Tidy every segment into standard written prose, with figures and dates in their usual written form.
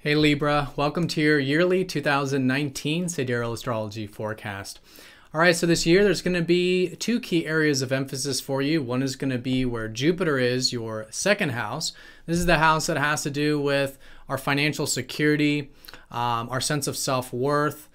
Hey Libra, welcome to your yearly 2019 Sidereal Astrology forecast. All right, so this year there's going to be two key areas of emphasis for you. One is going to be where Jupiter is, your second house. This is the house that has to do with our financial security, our sense of self-worth,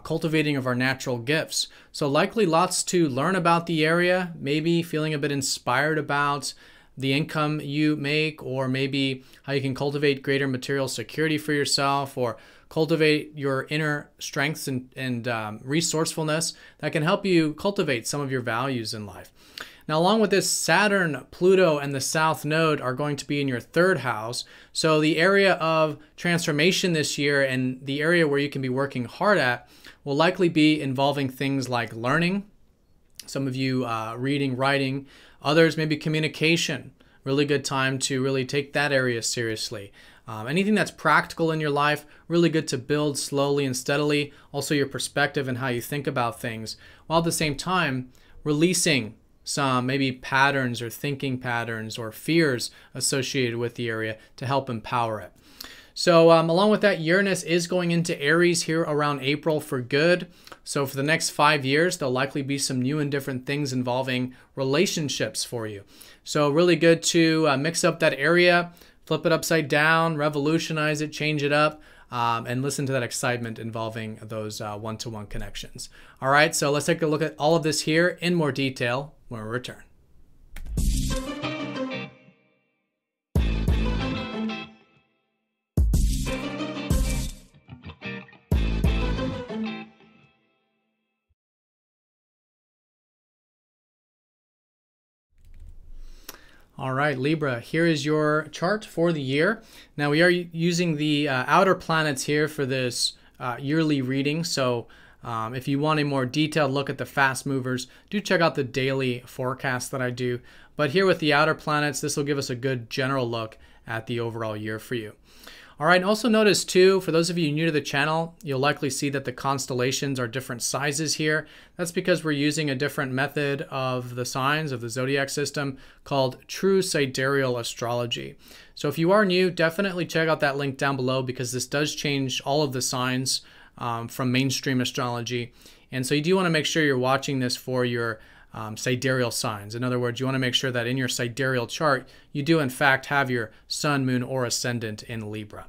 cultivating of our natural gifts. So likely lots to learn about the area, maybe feeling a bit inspired about the income you make, or maybe how you can cultivate greater material security for yourself, or cultivate your inner strengths and resourcefulness that can help you cultivate some of your values in life. Now, along with this, Saturn, Pluto, and the South Node are going to be in your third house. So the area of transformation this year and the area where you can be working hard at will likely be involving things like learning, some of you reading, writing, others maybe communication. Really good time to really take that area seriously. Anything that's practical in your life, really good to build slowly and steadily. Also your perspective and how you think about things, while at the same time releasing some maybe patterns or thinking patterns or fears associated with the area to help empower it. So along with that, Uranus is going into Aries here around April for good. So for the next 5 years, there'll likely be some new and different things involving relationships for you. So really good to mix up that area, flip it upside down, revolutionize it, change it up, and listen to that excitement involving those one-to-one connections. All right, so let's take a look at all of this here in more detail when we return. All right, Libra, here is your chart for the year. Now we are using the outer planets here for this yearly reading. So if you want a more detailed look at the fast movers, do check out the daily forecast that I do. But here with the outer planets, this will give us a good general look at the overall year for you. All right, and also notice too, for those of you new to the channel, you'll likely see that the constellations are different sizes here. That's because we're using a different method of the signs of the Zodiac system called True Sidereal Astrology. So if you are new, definitely check out that link down below, because this does change all of the signs from mainstream astrology. And so you do want to make sure you're watching this for your sidereal signs. In other words, you want to make sure that in your sidereal chart, you do in fact have your sun, moon, or ascendant in Libra.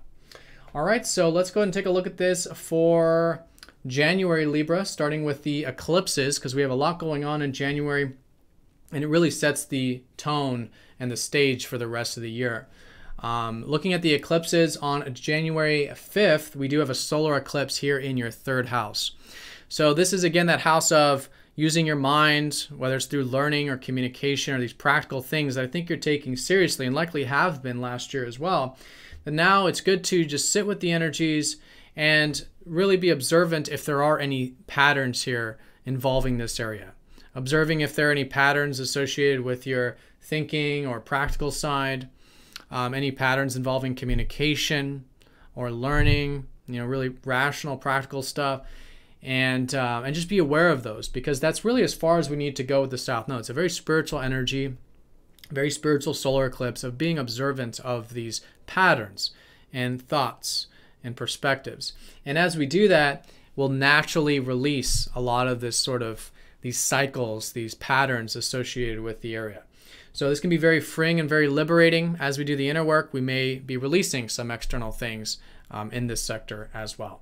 All right, so let's go ahead and take a look at this for January, Libra, starting with the eclipses, because we have a lot going on in January, and it really sets the tone and the stage for the rest of the year. Looking at the eclipses on January 5th, we do have a solar eclipse here in your third house. So this is again that house of using your mind, whether it's through learning or communication or these practical things that I think you're taking seriously and likely have been last year as well. But now it's good to just sit with the energies and really be observant if there are any patterns here involving this area. Observing if there are any patterns associated with your thinking or practical side, any patterns involving communication or learning, really rational, practical stuff. And just be aware of those, because that's really as far as we need to go with the South Node. It's a very spiritual energy, very spiritual solar eclipse of being observant of these patterns and thoughts and perspectives. And as we do that, we'll naturally release a lot of this sort of these cycles, these patterns associated with the area. So this can be very freeing and very liberating. As we do the inner work, we may be releasing some external things in this sector as well.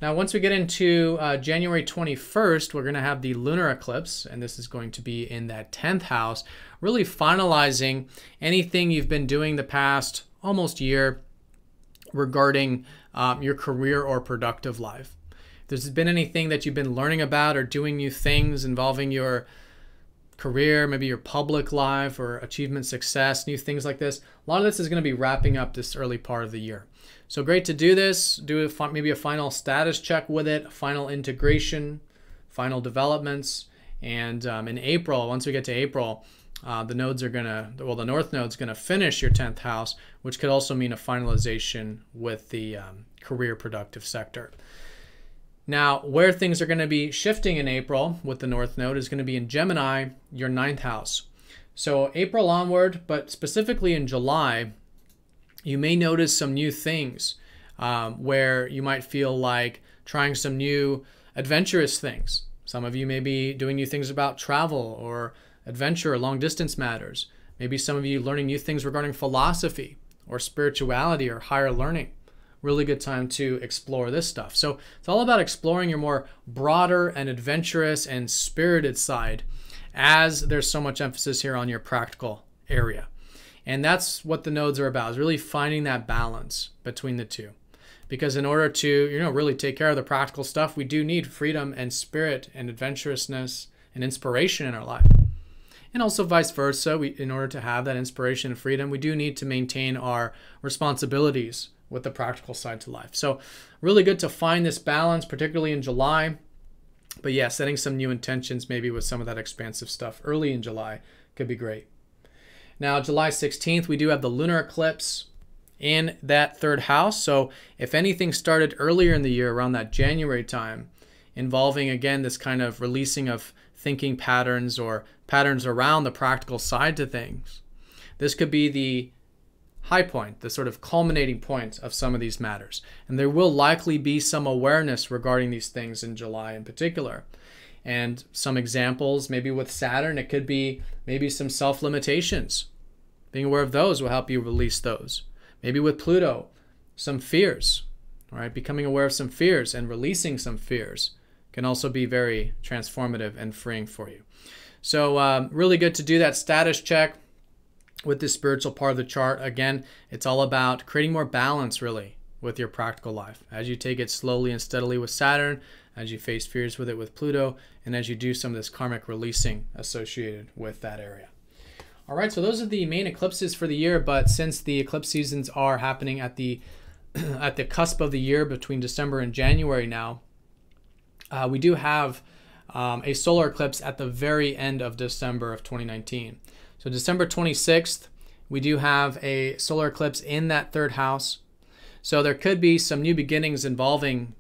Now, once we get into January 21st, we're going to have the lunar eclipse, and this is going to be in that 10th house, really finalizing anything you've been doing the past almost year regarding your career or productive life. If there's been anything that you've been learning about or doing new things involving your career, maybe your public life or achievement, success, new things like this, a lot of this is going to be wrapping up this early part of the year. So great to do this, maybe a final status check with it, final integration, final developments. And in April, once we get to April, the nodes are the North Node's going to finish your 10th house, which could also mean a finalization with the career productive sector. Now, where things are going to be shifting in April with the North Node is going to be in Gemini, your 9th house. So April onward, but specifically in July, you may notice some new things where you might feel like trying some new adventurous things. Some of you may be doing new things about travel or adventure or long distance matters. Maybe some of you learning new things regarding philosophy or spirituality or higher learning. Really good time to explore this stuff. So it's all about exploring your more broader and adventurous and spirited side, as there's so much emphasis here on your practical area. And that's what the nodes are about, is really finding that balance between the two. Because in order to, really take care of the practical stuff, we do need freedom and spirit and adventurousness and inspiration in our life. And also vice versa, in order to have that inspiration and freedom, we do need to maintain our responsibilities with the practical side to life. So really good to find this balance, particularly in July. But yeah, setting some new intentions maybe with some of that expansive stuff early in July could be great. Now, July 16th, we do have the lunar eclipse in that third house. So if anything started earlier in the year, around that January time, involving, again, this kind of releasing of thinking patterns or patterns around the practical side to things, this could be the high point, the sort of culminating point of some of these matters. And there will likely be some awareness regarding these things in July in particular. And some examples, maybe with Saturn, it could be maybe some self-limitations. Being aware of those will help you release those. Maybe with Pluto, some fears, right? Becoming aware of some fears and releasing some fears can also be very transformative and freeing for you. So really good to do that status check with the spiritual part of the chart. Again, it's all about creating more balance really with your practical life. As you take it slowly and steadily with Saturn, as you face fears with it with Pluto, and as you do some of this karmic releasing associated with that area. All right, so those are the main eclipses for the year, but since the eclipse seasons are happening at the at the cusp of the year between December and January now, we do have a solar eclipse at the very end of December of 2019. So December 26th, we do have a solar eclipse in that third house. So there could be some new beginnings involving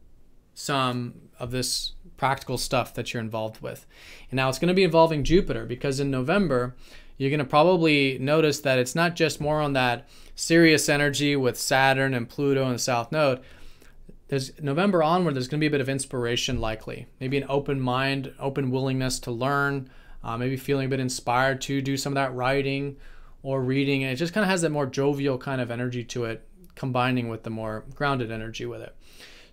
some of this practical stuff that you're involved with. And now it's going to be involving Jupiter, because in November, you're going to probably notice that it's not just more on that serious energy with Saturn and Pluto and the South Node. There's November onward, there's going to be a bit of inspiration likely. Maybe an open mind, open willingness to learn, maybe feeling a bit inspired to do some of that writing or reading. And it just kind of has that more jovial kind of energy to it, combining with the more grounded energy with it.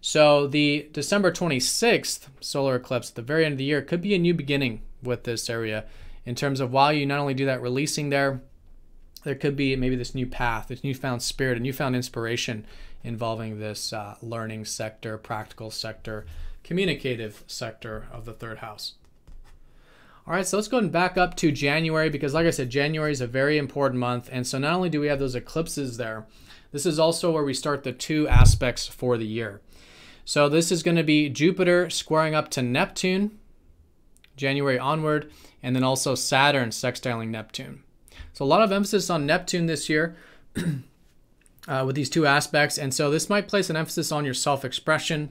So the December 26th solar eclipse at the very end of the year could be a new beginning with this area, in terms of while you not only do that releasing there could be maybe this new path, this newfound spirit, a newfound inspiration involving this learning sector, practical sector, communicative sector of the third house. All right, so let's go ahead and back up to January, because like I said, January is a very important month. And so not only do we have those eclipses there, this is also where we start the two aspects for the year. So this is going to be Jupiter squaring up to Neptune, January onward, and then also Saturn sextiling Neptune. So a lot of emphasis on Neptune this year with these two aspects. And so this might place an emphasis on your self-expression.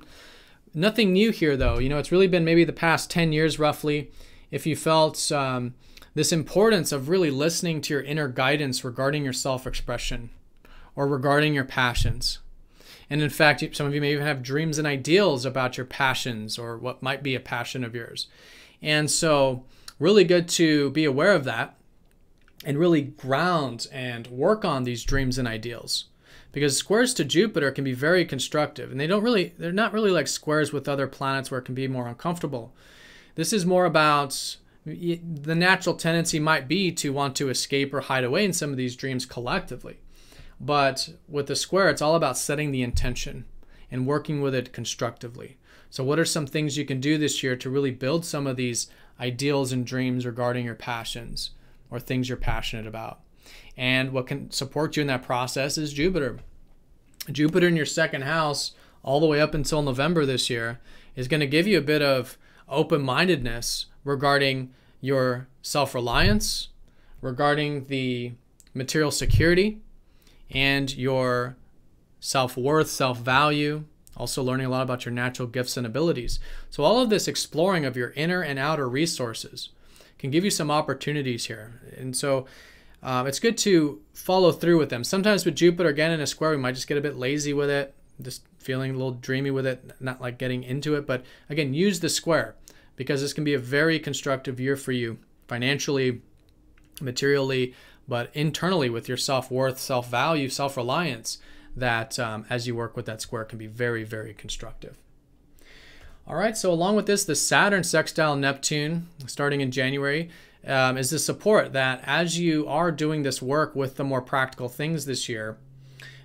Nothing new here though. It's really been maybe the past 10 years roughly, if you felt this importance of really listening to your inner guidance regarding your self-expression or regarding your passions. And in fact, some of you may even have dreams and ideals about your passions or what might be a passion of yours. And so really good to be aware of that and really ground and work on these dreams and ideals, because squares to Jupiter can be very constructive, and they're not really like squares with other planets where it can be more uncomfortable. This is more about the natural tendency might be to want to escape or hide away in some of these dreams collectively. But with the square, it's all about setting the intention and working with it constructively. So what are some things you can do this year to really build some of these ideals and dreams regarding your passions or things you're passionate about? And what can support you in that process is Jupiter. Jupiter in your second house all the way up until November this year is going to give you a bit of open-mindedness regarding your self-reliance, regarding the material security, and your self-worth, self-value, also learning a lot about your natural gifts and abilities. So all of this exploring of your inner and outer resources can give you some opportunities here. And so it's good to follow through with them. Sometimes with Jupiter, again, in a square, we might just get a bit lazy with it, just feeling a little dreamy with it, not like getting into it. But again, use the square, because this can be a very constructive year for you financially, materially, but internally with your self-worth, self-value, self-reliance, that as you work with that square can be very, very constructive. All right, so along with this, the Saturn sextile Neptune starting in January is the support that as you are doing this work with the more practical things this year,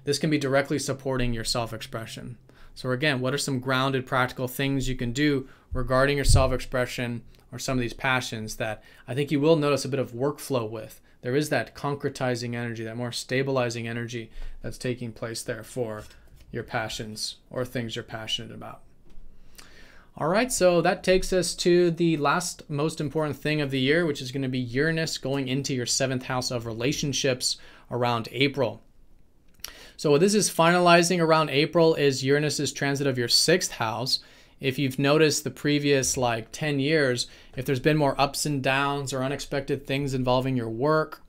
this can be directly supporting your self-expression. So again, what are some grounded practical things you can do regarding your self-expression or some of these passions that I think you will notice a bit of workflow with? There is that concretizing energy, that more stabilizing energy that's taking place there for your passions or things you're passionate about. All right, so that takes us to the last most important thing of the year, which is going to be Uranus going into your 7th house of relationships around April. So what this is finalizing around April is Uranus's transit of your 6th house. If you've noticed the previous 10 years, if there's been more ups and downs or unexpected things involving your work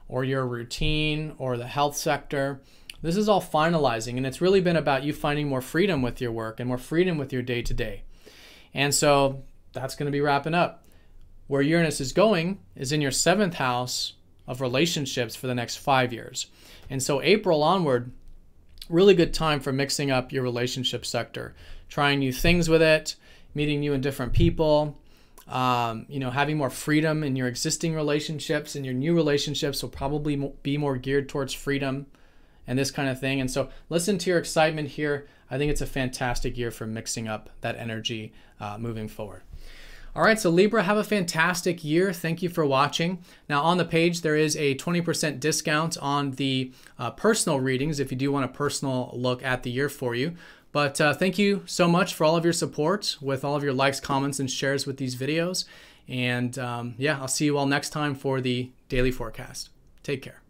or your routine or the health sector, this is all finalizing, and it's really been about you finding more freedom with your work and more freedom with your day-to-day. And so that's going to be wrapping up. Where Uranus is going is in your 7th house of relationships for the next 5 years. And so April onward, really good time for mixing up your relationship sector, trying new things with it, meeting new and different people, having more freedom in your existing relationships, and your new relationships will probably be more geared towards freedom and this kind of thing. And so listen to your excitement here. I think it's a fantastic year for mixing up that energy moving forward. All right, so Libra, have a fantastic year. Thank you for watching. Now on the page, there is a 20% discount on the personal readings if you do want a personal look at the year for you. But thank you so much for all of your support with all of your likes, comments, and shares with these videos. And yeah, I'll see you all next time for the daily forecast. Take care.